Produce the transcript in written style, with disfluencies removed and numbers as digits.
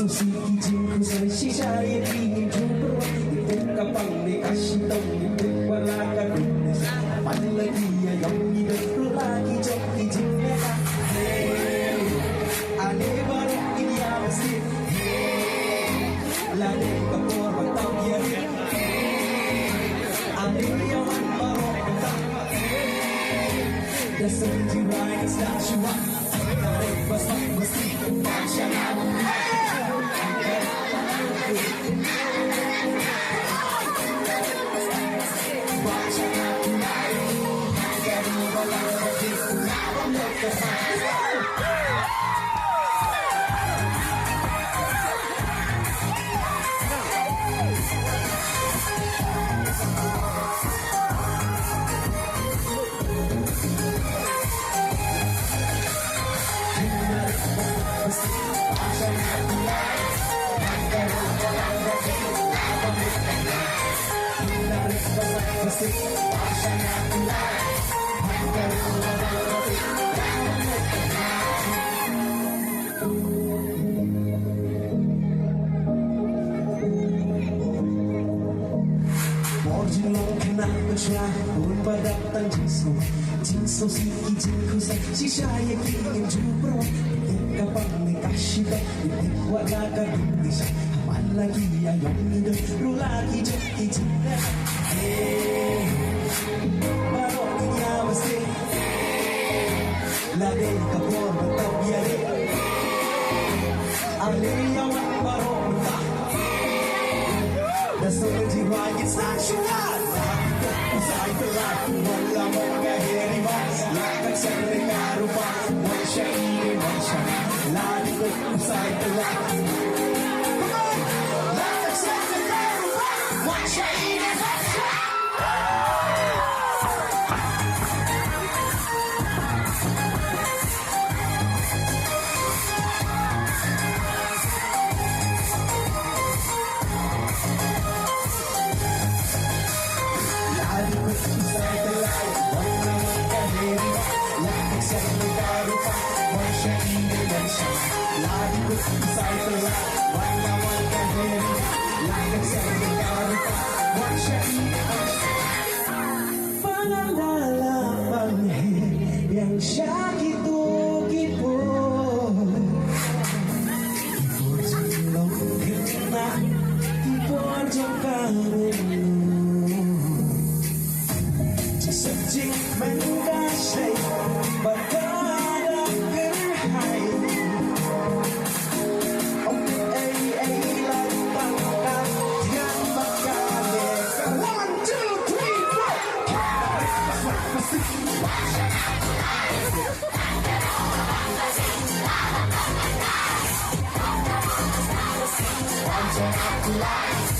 susi izinku saya ingin jumpa itu kapang dikasih tahu itu walakan pada lagi ya yang hidup lagi jauh izinnya ane baru ini ya mesti lade kapor batang ya ane yang baru batang dasar jiwa yang tak syuak pasti mesti baca nama Datang jinsu si izinku si saya ingin jumpa kapan dikasih tahu walakan bisa aman lagi ya yang hidup lu lagi jadi cinta baru dunia mesti lade kapor batang ya ale yang baru dasar jiwa yang saksual usai telah wala magahiri mas lakat sa rupa mansya ini mansya lagi ko usai telah lakat sa rupa mansya ini mansya yang sakit kipo jilong kena kipo jangkang sejing mengkasih pada gerhai Life,